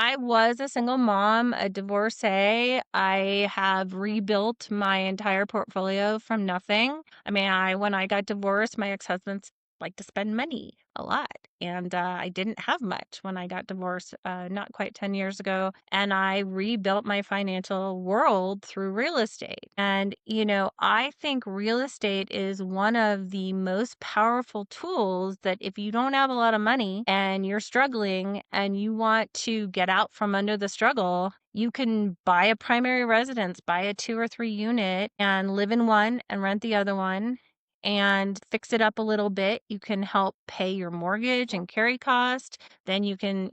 I was a single mom, a divorcee. I have rebuilt my entire portfolio from nothing. I mean, when I got divorced, my ex-husband's like to spend money a lot. And I didn't have much when I got divorced, not quite 10 years ago. And I rebuilt my financial world through real estate. And, I think real estate is one of the most powerful tools that if you don't have a lot of money and you're struggling and you want to get out from under the struggle, you can buy a primary residence, buy a 2 or 3 unit and live in one and rent the other one and fix it up a little bit. You can help pay your mortgage and carry cost. Then you can,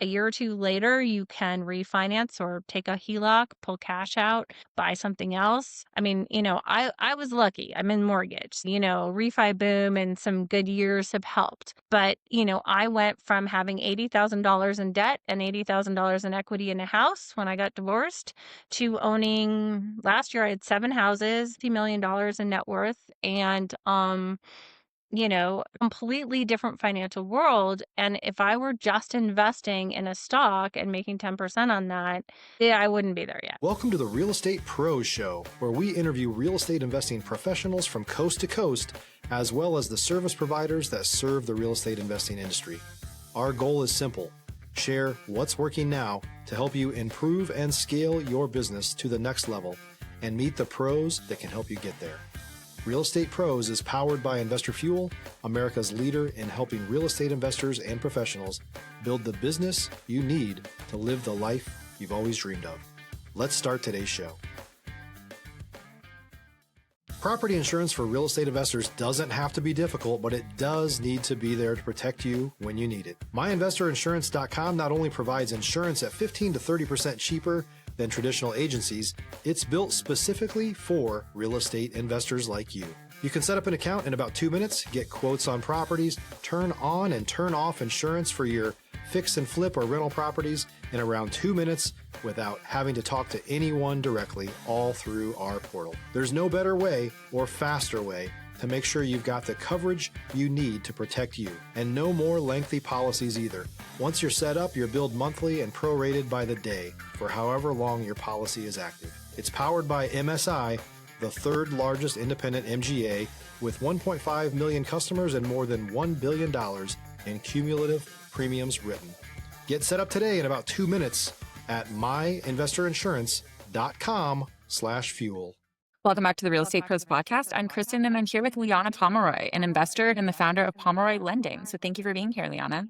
a year or two later, you can refinance or take a HELOC, pull cash out, buy something else. I mean, I was lucky. I'm in mortgage, refi boom and some good years have helped. But, I went from having $80,000 in debt and $80,000 in equity in a house when I got divorced to owning, last year I had 7 houses, $50 million in net worth, and completely different financial world. And if I were just investing in a stock and making 10% on that, yeah, I wouldn't be there yet. Welcome to the Real Estate Pros Show, where we interview real estate investing professionals from coast to coast, as well as the service providers that serve the real estate investing industry. Our goal is simple: share what's working now to help you improve and scale your business to the next level and meet the pros that can help you get there. Real Estate Pros is powered by Investor Fuel, America's leader in helping real estate investors and professionals build the business you need to live the life you've always dreamed of. Let's start today's show. Property insurance for real estate investors doesn't have to be difficult, but it does need to be there to protect you when you need it. MyInvestorInsurance.com not only provides insurance at 15 to 30% cheaper than traditional agencies, it's built specifically for real estate investors like you. You can set up an account in about 2 minutes, get quotes on properties, turn on and turn off insurance for your fix and flip or rental properties in around 2 minutes without having to talk to anyone directly, all through our portal. There's no better way or faster way to make sure you've got the coverage you need to protect you, and no more lengthy policies either. Once you're set up, you're billed monthly and prorated by the day for however long your policy is active. It's powered by MSI, the third largest independent MGA, with 1.5 million customers and more than $1 billion in cumulative premiums written. Get set up today in about 2 minutes at myinvestorinsurance.com/fuel. Welcome back to the Real Estate Pros Podcast. I'm Kristen, and I'm here with Liana Pomeroy, an investor and the founder of Pomeroy Lending. So thank you for being here, Liana.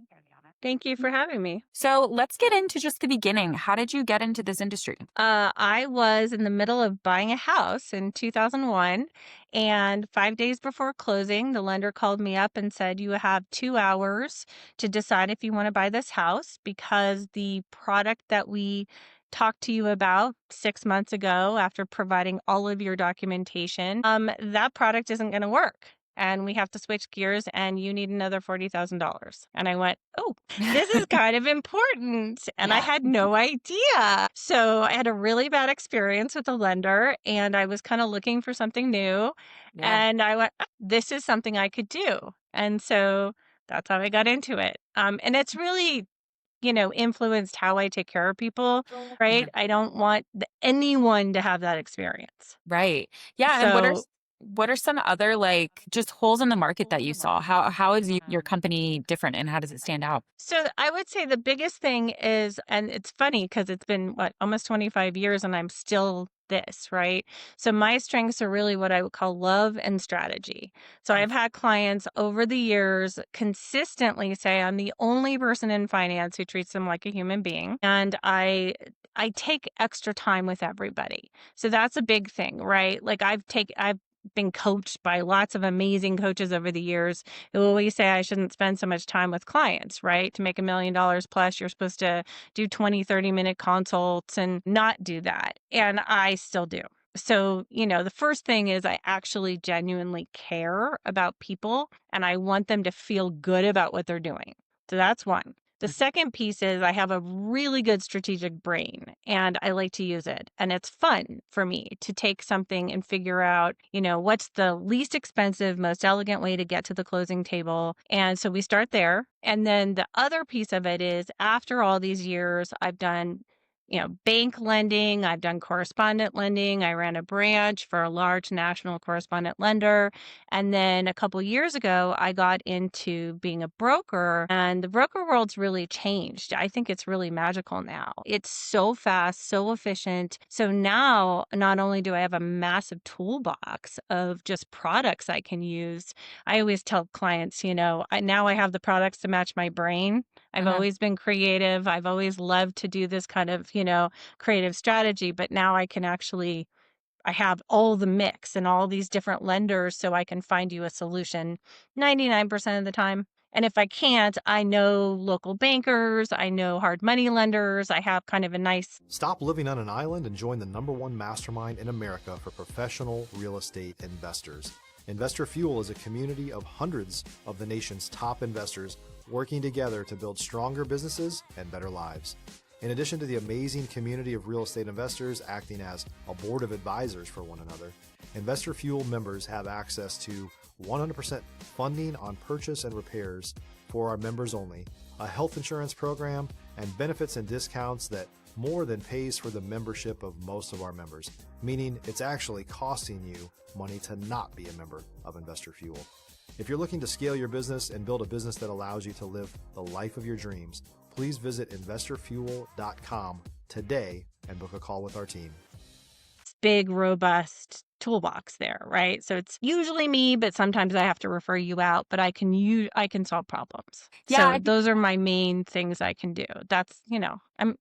Thank you for having me. So let's get into just the beginning. How did you get into this industry? I was in the middle of buying a house in 2001, and 5 days before closing, the lender called me up and said, "You have 2 hours to decide if you want to buy this house, because the product that we talked to you about 6 months ago after providing all of your documentation, that product isn't going to work. And we have to switch gears, and you need another $40,000. And I went, oh, this is kind of important. And I had no idea. So I had a really bad experience with the lender, and I was kind of looking for something new. Yeah. And I went, this is something I could do. And so that's how I got into it. And it's really, influenced how I take care of people, right? Yeah. I don't want anyone to have that experience. Right. Yeah. And what are some other just holes in the market that you saw? How is your company different, and how does it stand out? So I would say the biggest thing is, and it's funny because it's been almost 25 years and I'm still this, right? So my strengths are really what I would call love and strategy. So I've had clients over the years consistently say I'm the only person in finance who treats them like a human being. And I take extra time with everybody. So that's a big thing, right? Like I've been coached by lots of amazing coaches over the years who always say I shouldn't spend so much time with clients, right? To make $1 million plus, you're supposed to do 20, 30-minute consults and not do that. And I still do. So, the first thing is I actually genuinely care about people, and I want them to feel good about what they're doing. So that's one. The second piece is I have a really good strategic brain and I like to use it. And it's fun for me to take something and figure out, what's the least expensive, most elegant way to get to the closing table. And so we start there. And then the other piece of it is after all these years, I've done bank lending. I've done correspondent lending. I ran a branch for a large national correspondent lender. And then a couple years ago, I got into being a broker, and the broker world's really changed. I think it's really magical now. It's so fast, so efficient. So now, not only do I have a massive toolbox of just products I can use, I always tell clients, now I have the products to match my brain. I've Uh-huh. always been creative. I've always loved to do this kind of, creative strategy, but now I have all the mix and all these different lenders so I can find you a solution 99% of the time. And if I can't, I know local bankers, I know hard money lenders. I have kind of a nice. Stop living on an island and join the #1 mastermind in America for professional real estate investors. Investor Fuel is a community of hundreds of the nation's top investors working together to build stronger businesses and better lives. In addition to the amazing community of real estate investors acting as a board of advisors for one another, Investor Fuel members have access to 100% funding on purchase and repairs for our members only, a health insurance program, and benefits and discounts that more than pays for the membership of most of our members, meaning it's actually costing you money to not be a member of Investor Fuel. If you're looking to scale your business and build a business that allows you to live the life of your dreams, please visit investorfuel.com today and book a call with our team. Big, robust toolbox there, right? So it's usually me, but sometimes I have to refer you out, but I can solve problems. Yeah, So I think those are my main things I can do. That's,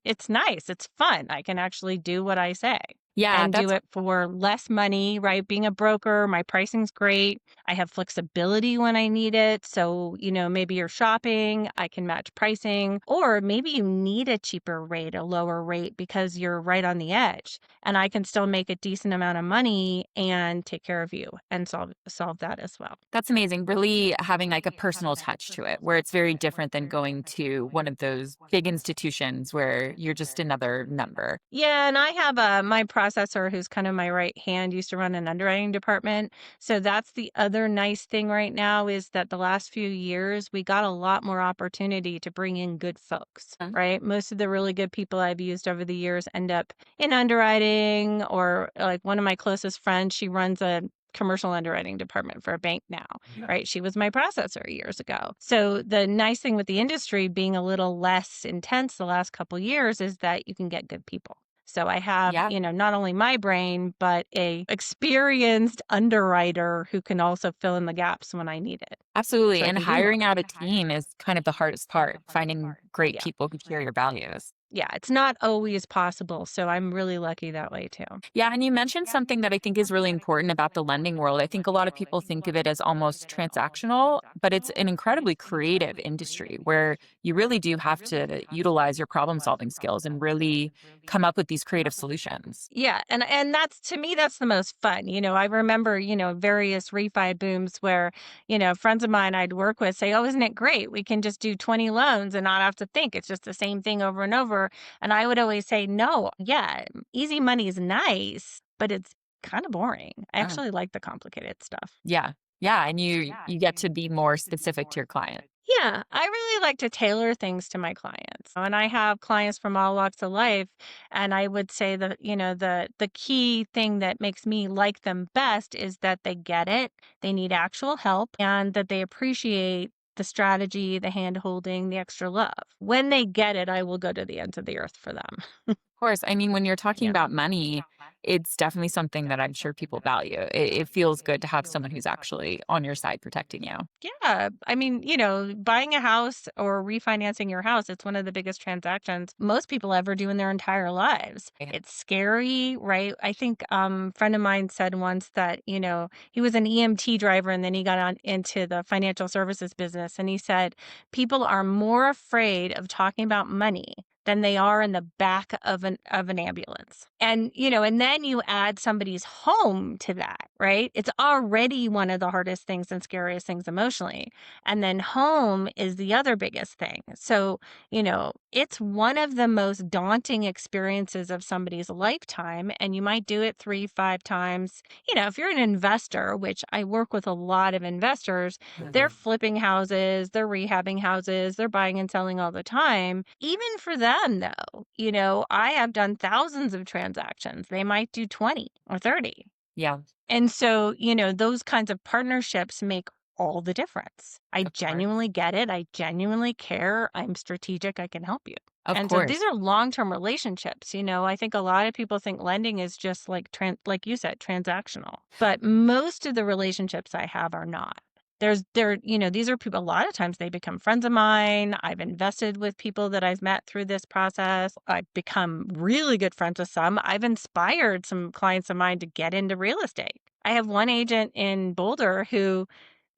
it's nice. It's fun. I can actually do what I say yeah, and do that's it for less money, right? Being a broker, my pricing's great. I have flexibility when I need it. So, maybe you're shopping, I can match pricing, or maybe you need a cheaper rate, a lower rate because you're right on the edge, and I can still make a decent amount of money and take care of you and solve that as well. that's amazing. Really having like a personal touch to it, where it's very different than going to one of those big institutions where you're just another number. Yeah, and I have my processor who's kind of my right hand used to run an underwriting department. So that's the other nice thing right now is that the last few years we got a lot more opportunity to bring in good folks, Mhm. right? Most of the really good people I've used over the years end up in underwriting, or like one of my closest friends, she runs a commercial underwriting department for a bank now, right? She was my processor years ago. So the nice thing with the industry being a little less intense the last couple years is that you can get good people. So I have, Yeah, not only my brain, but a experienced underwriter who can also fill in the gaps when I need it. absolutely. So I And can do more. hiring out a team is kind of the hardest part, finding great Yeah. people who share your values. Yeah, it's not always possible. So I'm really lucky that way too. Yeah, and you mentioned something that I think is really important about the lending world. I think a lot of people think of it as almost transactional, but it's an incredibly creative industry where you really do have to utilize your problem solving skills and really come up with these creative solutions. Yeah, and that's to me that's the most fun. I remember, various refi booms where, friends of mine I'd work with say, "Oh, isn't it great? We can just do 20 loans and not have to think. It's just the same thing over and over." And I would always say, "No, yeah, easy money is nice, but it's kind of boring. I Uh, actually like the complicated stuff." yeah. Yeah, and you get to be more specific to your client. Yeah, I really like to tailor things to my clients. And I have clients from all walks of life. And I would say that, the key thing that makes me like them best is that they get it, they need actual help, and that they appreciate the strategy, the hand holding, the extra love. When they get it, I will go to the ends of the earth for them. Of course, I mean, when you're talking Yeah. about money, it's definitely something that I'm sure people value. It feels good to have someone who's actually on your side protecting you. Yeah. I mean, buying a house or refinancing your house, it's one of the biggest transactions most people ever do in their entire lives. Yeah. It's scary, right? I think a friend of mine said once that, he was an EMT driver and then he got on into the financial services business. And he said, people are more afraid of talking about money than they are in the back of an ambulance. And, and then you add somebody's home to that, right? It's already one of the hardest things and scariest things emotionally. And then home is the other biggest thing. So, it's one of the most daunting experiences of somebody's lifetime. And you might do it 3, 5 times. If you're an investor, which I work with a lot of investors, they're flipping houses, they're rehabbing houses, they're buying and selling all the time. Even for them, though, I have done thousands of transactions. They might do 20 or 30. Yeah, And so, those kinds of partnerships make all the difference. I of course. genuinely get it. I genuinely care. I'm strategic. I can help you. Of And so these course. are long-term relationships. I think a lot of people think lending is just like you said, transactional. But most of the relationships I have are not. These are people, a lot of times they become friends of mine. I've invested with people that I've met through this process. I've become really good friends with some. I've inspired some clients of mine to get into real estate. I have one agent in Boulder who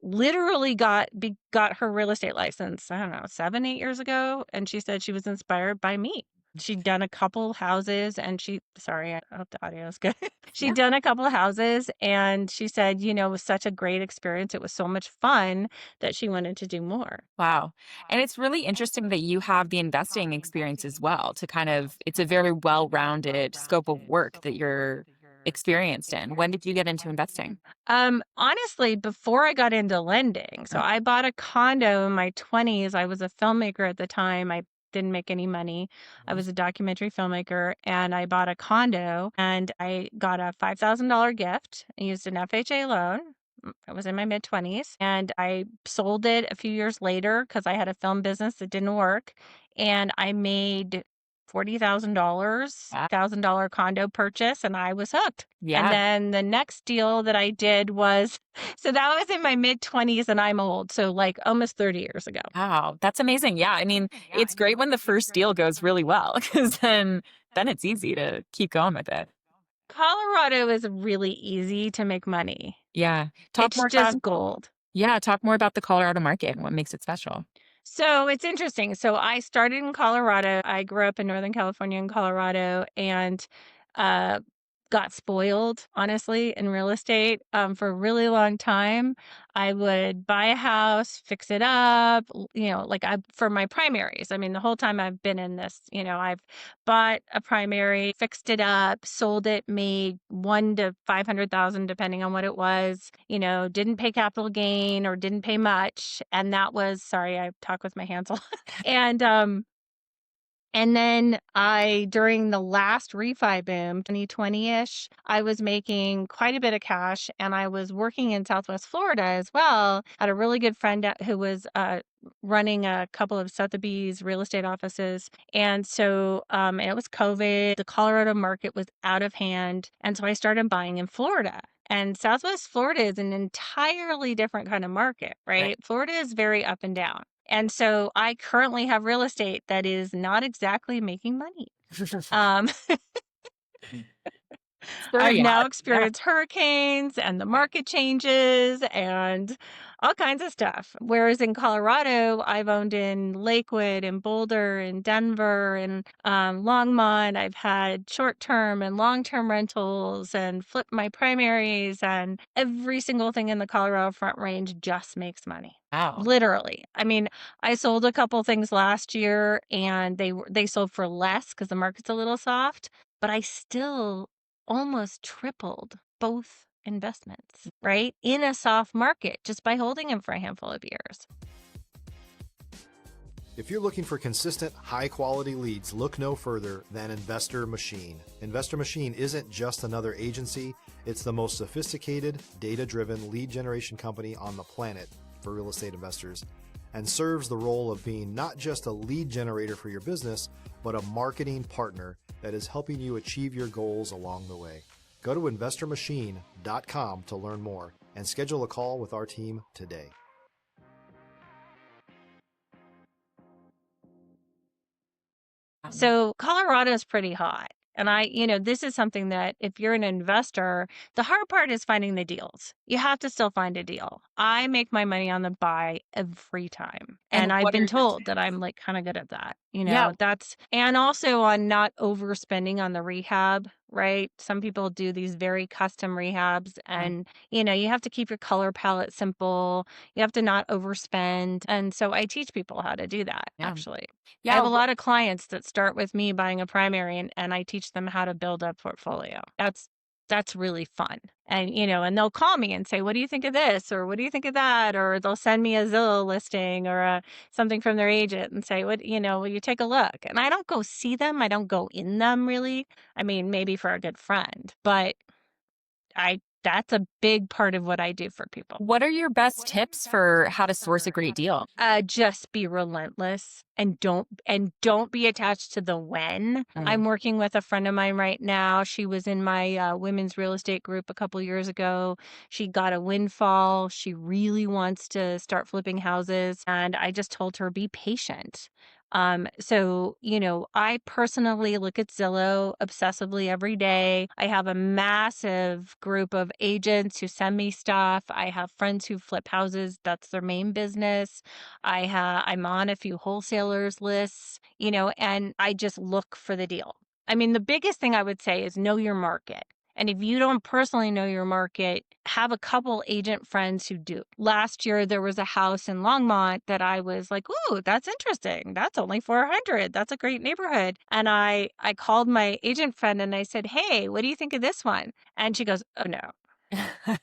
literally got her real estate license, I don't know, 7, 8 years ago, and she said she was inspired by me. She'd done a couple houses and sorry, I hope the audio is good. She'd Yeah. done a couple of houses and she said, it was such a great experience. It was so much fun that she wanted to do more. Wow. And it's really interesting that you have the investing experience as well to it's a very well rounded scope of work that you're experienced in. When did you get into investing? Honestly, before I got into lending, so Oh, I bought a condo in my 20s. I was a filmmaker at the time. I didn't make any money. I was a documentary filmmaker and I bought a condo and I got a $5,000 gift. I used an FHA loan. I was in my mid 20s and I sold it a few years later because I had a film business that didn't work. And I made $40,000, wow. $1,000 condo purchase, and I was hooked. And Yeah. then the next deal that I did was, so that was in my mid 20s and I'm old. So like almost 30 years ago. Wow. That's amazing. Yeah. I mean, it's great when the first deal goes really well because then it's easy to keep going with it. Colorado is really easy to make money. Yeah. Talk It's more about just gold. yeah, talk more about the Colorado market and what makes it special. So it's interesting. So I started in Colorado. I grew up in Northern California in Colorado and uh, got spoiled, honestly, in real estate for a really long time. I would buy a house, fix it up, for my primaries. I mean, the whole time I've been in this, I've bought a primary, fixed it up, sold it, made 1 to 500,000, depending on what it was, didn't pay capital gain or didn't pay much. And that was, sorry, I talk with my hands a lot. And then during the last refi boom, 2020-ish, I was making quite a bit of cash and I was working in Southwest Florida as well. I had a really good friend who was running a couple of Sotheby's real estate offices. And so, and it was COVID, the Colorado market was out of hand. And so I started buying in Florida. And Southwest Florida is an entirely different kind of market, Right. right? Florida is very up and down. And so I currently have real estate that is not exactly making money. Um, Sure, I've yeah. now Yeah. experienced hurricanes and the market changes and all kinds of stuff. Whereas in Colorado, I've owned in Lakewood and Boulder and Denver and Longmont. I've had short term and long term rentals and flipped my primaries, and every single thing in the Colorado Front Range just makes money. Wow. Literally. I mean, I sold a couple things last year and they sold for less because the market's a little soft, but I still almost tripled both investments, right? In a soft market just by holding them for a handful of years. If you're looking for consistent, high quality leads, look no further than Investor Machine. Investor Machine isn't just another agency, it's the most sophisticated, data driven lead generation company on the planet for real estate investors, and serves the role of being not just a lead generator for your business, but a marketing partner that is helping you achieve your goals along the way. Go to investormachine.com to learn more and schedule a call with our team today. So Colorado is pretty hot. And this is something that if you're an investor, the hard part is finding the deals. You have to still find a deal. I make my money on the buy every time. And And I've what are been your told that tips? I'm like kind of good at that. Yeah. And also on not overspending on the rehab, right? Some people do these very custom rehabs Yeah. and, you have to keep your color palette simple. You have to not overspend. And so I teach people how to do that, Yeah. actually. I have Yeah. a lot of clients that start with me buying a primary and I teach them how to build a portfolio. That's really fun. And they'll call me and say, "What do you think of this?" or "What do you think of that?" or they'll send me a Zillow listing or something from their agent and say, will you take a look? And I don't go see them. I don't go in them really. I mean, maybe for a good friend, but that's a big part of what I do for people. What are your best tips for how to source a great deal? Just be relentless and don't be attached to the when. Mm. I'm working with a friend of mine right now. She was in my women's real estate group a couple years ago. She got a windfall. She really wants to start flipping houses, and I just told her be patient. So I personally look at Zillow obsessively every day. I have a massive group of agents who send me stuff. I have friends who flip houses. That's their main business. I'm on a few wholesalers lists, and I just look for the deal. I mean, the biggest thing I would say is know your market. And if you don't personally know your market, have a couple agent friends who do. Last year, there was a house in Longmont that I was like, "Ooh, that's interesting. That's only 400. That's a great neighborhood." And I called my agent friend and I said, "Hey, what do you think of this one?" And she goes, "Oh no,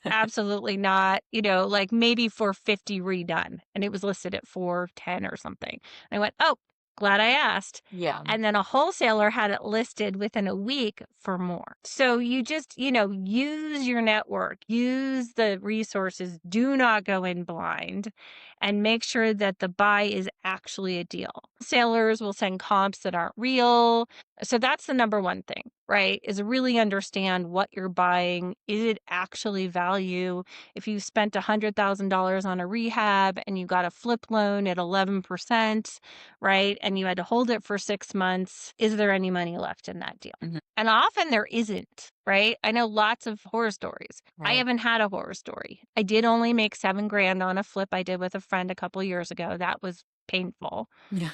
absolutely not. Like maybe 450 redone." And it was listed at 410 or something. And I went, "Oh, glad I asked." Yeah. And then a wholesaler had it listed within a week for more. So you just, use your network, use the resources, do not go in blind, and make sure that the buy is actually a deal. Sailors will send comps that aren't real. So that's the number one thing, right? Is really understand what you're buying. Is it actually value? If you spent $100,000 on a rehab and you got a flip loan at 11%, right? And you had to hold it for 6 months, is there any money left in that deal? Mhm. And often there isn't, right? I know lots of horror stories. I Right. haven't had a horror story. I did only make 7 grand on a flip I did with a friend a couple years ago. That was painful, Yeah.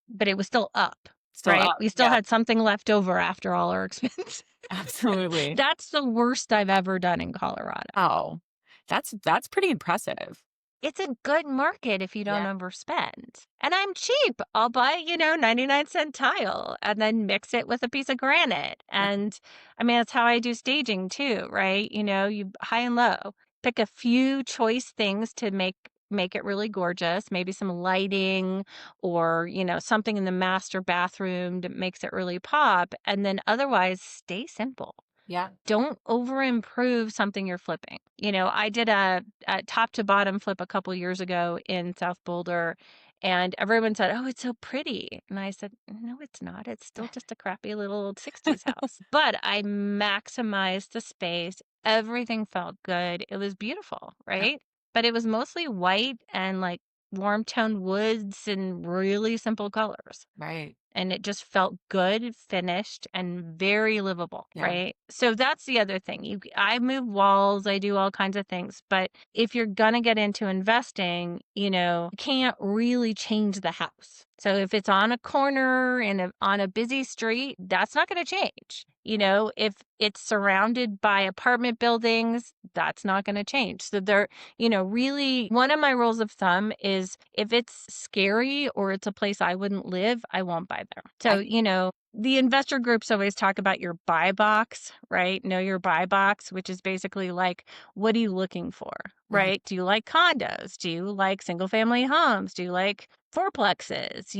but it was still up, Still right? up. We still Yeah. had something left over after all our expenses. Absolutely. That's the worst I've ever done in Colorado. Oh, that's pretty impressive. It's a good market if you don't Yeah. overspend. And I'm cheap. I'll buy, 99-cent tile and then mix it with a piece of granite. Yeah. And I mean, that's how I do staging too, right? You high and low. Pick a few choice things to make it really gorgeous, maybe some lighting or, something in the master bathroom that makes it really pop. And then otherwise stay simple. Yeah. Don't over improve something you're flipping. I did a top to bottom flip a couple years ago in South Boulder, and everyone said, "Oh, it's so pretty." And I said, "No, it's not. It's still just a crappy little old 60s house." But I maximized the space. Everything felt good. It was beautiful, Yeah. right? But it was mostly white and like warm toned woods and really simple colors, Right. and it just felt good, finished, and very livable, Yeah. right? So that's the other thing. I move walls, I do all kinds of things, but if you're gonna get into investing, you can't really change the house. So if it's on a corner on a busy street, that's not going to change. If it's surrounded by apartment buildings, that's not going to change. So really one of my rules of thumb is if it's scary or it's a place I wouldn't live, I won't buy there. So, I the investor groups always talk about your buy box, right? Know your buy box, which is basically like, what are you looking for, Mhm. right? Do you like condos? Do you like single family homes? Do you like fourplexes?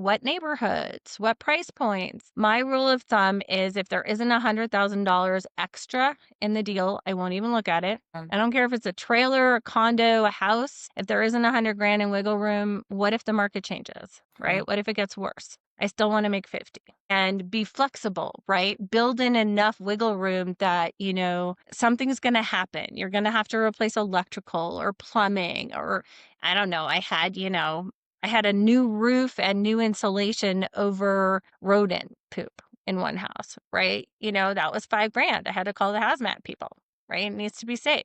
What neighborhoods? What price points? My rule of thumb is if there isn't $100,000 extra in the deal, I won't even look at it. Um, I don't care if it's a trailer, a condo, a house. If there isn't 100 grand in wiggle room, what if the market changes, right. right? What if it gets worse? I still want to make 50 and be flexible, right? Build in enough wiggle room that, something's going to happen. You're going to have to replace electrical or plumbing or I don't know. I had a new roof and new insulation over rodent poop. in one house, right? That was 5 grand. I had to call the hazmat people, right? It needs to be safe.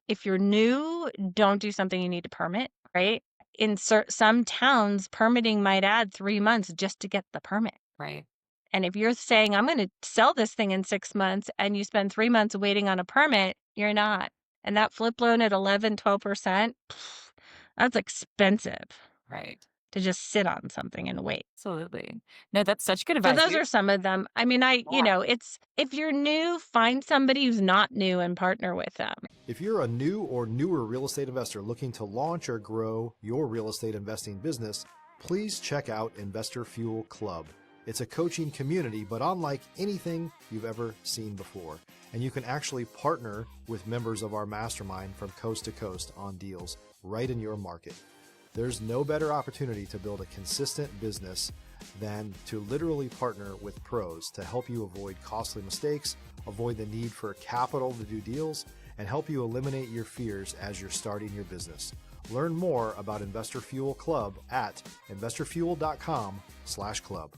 If you're new, don't do something you need to permit, right? In some towns, permitting might add 3 months just to get the permit. Right. And if you're saying, I'm going to sell this thing in 6 months and you spend 3 months waiting on a permit, you're not. And that flip loan at 11, 12%, that's expensive Right. to just sit on something and wait. Absolutely. No, that's such good So advice. those are some of them. I mean, it's if you're new, find somebody who's not new and partner with them. If you're a new or newer real estate investor looking to launch or grow your real estate investing business, please check out Investor Fuel Club. It's a coaching community, but unlike anything you've ever seen before. And you can actually partner with members of our mastermind from coast to coast on deals right in your market. There's no better opportunity to build a consistent business than to literally partner with pros to help you avoid costly mistakes, avoid the need for capital to do deals, and help you eliminate your fears as you're starting your business. Learn more about Investor Fuel Club at investorfuel.com/club.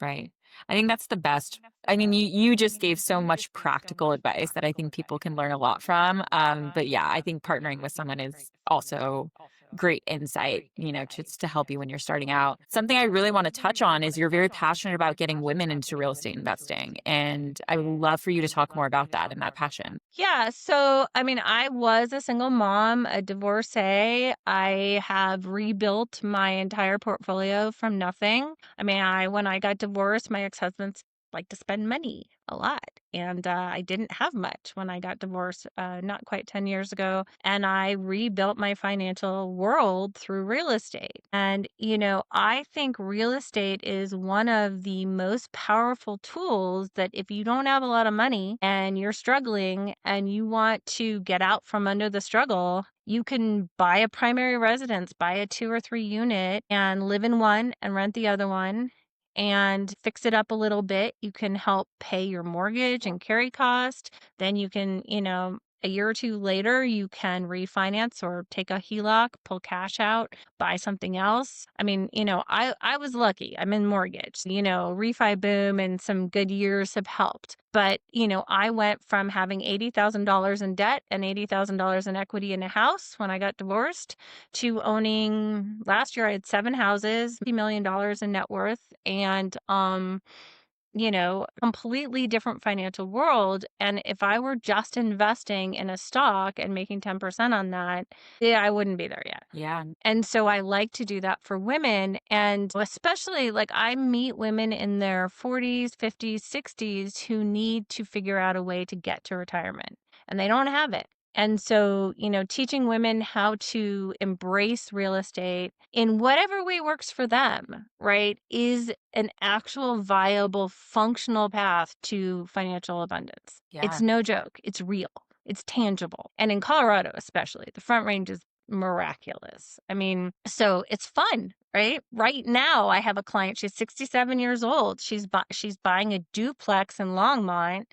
Right. I think that's the best. I mean, you just gave so much practical advice that I think people can learn a lot from. But yeah, I think partnering with someone is also great insight, just to help you when you're starting out. Something I really want to touch on is you're very passionate about getting women into real estate investing. And I would love for you to talk more about that and that passion. Yeah. So, I mean, I was a single mom, a divorcee. I have rebuilt my entire portfolio from nothing. I mean, when I got divorced, my ex-husband's like to spend money a lot. And I didn't have much when I got divorced, not quite 10 years ago. And I rebuilt my financial world through real estate. And, I think real estate is one of the most powerful tools that if you don't have a lot of money and you're struggling and you want to get out from under the struggle, you can buy a primary residence, buy a 2 or 3 unit and live in one and rent the other one and fix it up a little bit. You can help pay your mortgage and carry cost. Then you can, a year or two later, you can refinance or take a HELOC, pull cash out, buy something else. I mean, I was lucky. I'm in mortgage, refi boom and some good years have helped. But, I went from having $80,000 in debt and $80,000 in equity in a house when I got divorced to owning last year I had 7 houses, $50 million in net worth and completely different financial world. And if I were just investing in a stock and making 10% on that, yeah, I wouldn't be there yet. Yeah. And so I like to do that for women. And especially like I meet women in their 40s, 50s, 60s who need to figure out a way to get to retirement and they don't have it. And so, teaching women how to embrace real estate in whatever way works for them, right, is an actual viable, functional path to financial abundance. Yeah. It's no joke. It's real. It's tangible. And in Colorado, especially, the Front Range is miraculous. I mean, so it's fun, right? Right now, I have a client. She's 67 years old. She's buying a duplex in Longmont,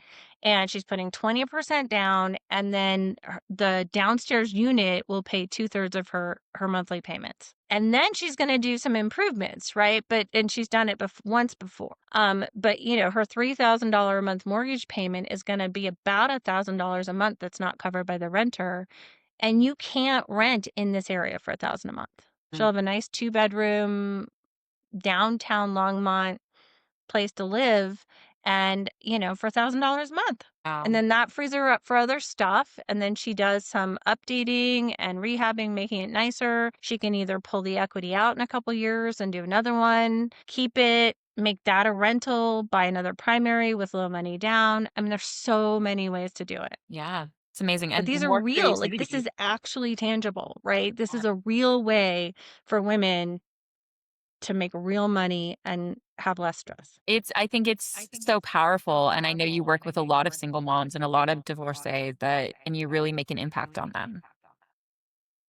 and she's putting 20% down, and then the downstairs unit will pay 2/3 of her monthly payments. And then she's going to do some improvements, right? And she's done it once before. But her $3,000 a month mortgage payment is going to be about $1,000 a month that's not covered by the renter. And you can't rent in this area for $1,000 a month. She'll Mm. have a nice 2-bedroom downtown Longmont place to live and, for $1,000 a month. And Wow. then that frees her up for other stuff. And then she does some updating and rehabbing, making it nicer. She can either pull the equity out in a couple years and do another one, keep it, make that a rental, buy another primary with little money down. I mean, there's so many ways to do it. Yeah. It's amazing. But And these are more real. Like this creativity. is actually tangible, right? This Yeah. is a real way for women to make real money and have less stress. I think it's so powerful. And I know you work with a lot of single moms and a lot of divorcees and you really make an impact on them.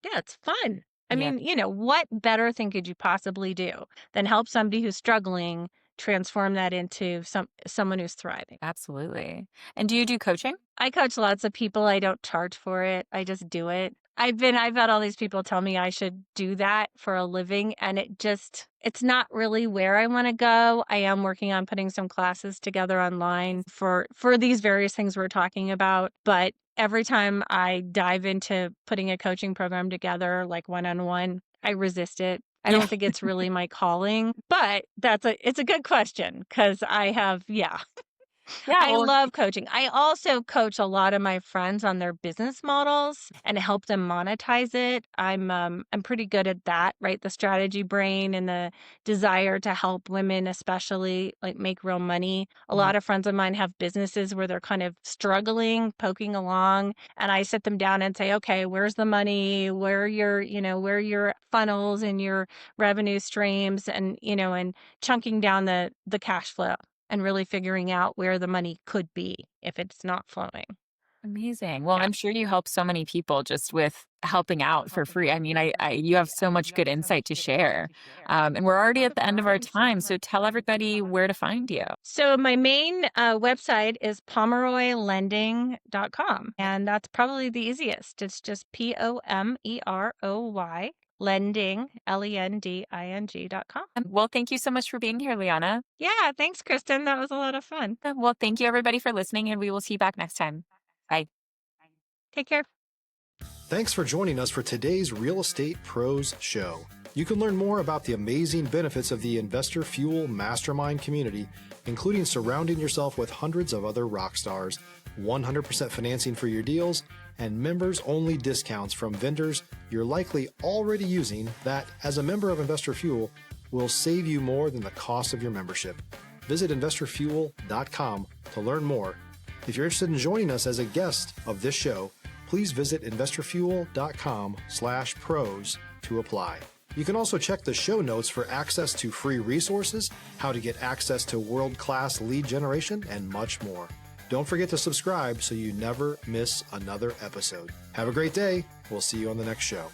Yeah, it's fun. I Yeah, mean, what better thing could you possibly do than help somebody who's struggling transform that into someone who's thriving? absolutely. And do you do coaching? I coach lots of people. I don't charge for it. I just do it. I've had all these people tell me I should do that for a living, and it's not really where I wanna go. I am working on putting some classes together online for these various things we're talking about, but every time I dive into putting a coaching program together, like one-on-one, I resist it. I Yeah. don't think it's really my calling, but it's a good question because Yeah. I Well, love coaching. I also coach a lot of my friends on their business models and help them monetize it. I'm pretty good at that, right? The strategy brain and the desire to help women especially like make real money. A mhm. lot of friends of mine have businesses where they're kind of struggling, poking along, and I sit them down and say, "Okay, where's the money? Where are your funnels and your revenue streams and chunking down the cash flow." And really figuring out where the money could be if it's not flowing. Amazing. Well, Yeah. I'm sure you help so many people just with helping out for free. I mean, you have so much good insight to share. And we're already at the end of our time. So tell everybody where to find you. So my main website is pomeroylending.com, and that's probably the easiest. It's just Pomeroy lending, lending.com. Well, thank you so much for being here, Liana. Yeah, thanks, Kristen. That was a lot of fun. Well, thank you everybody for listening, and we will see you back next time. Bye. Take care. Thanks for joining us for today's Real Estate Pros Show. You can learn more about the amazing benefits of the Investor Fuel Mastermind community, including surrounding yourself with hundreds of other rock stars, 100% financing for your deals, and members-only discounts from vendors you're likely already using that, as a member of Investor Fuel, will save you more than the cost of your membership. Visit investorfuel.com to learn more. If you're interested in joining us as a guest of this show, please visit investorfuel.com/pros to apply. You can also check the show notes for access to free resources, how to get access to world-class lead generation, and much more. Don't forget to subscribe so you never miss another episode. Have a great day. We'll see you on the next show.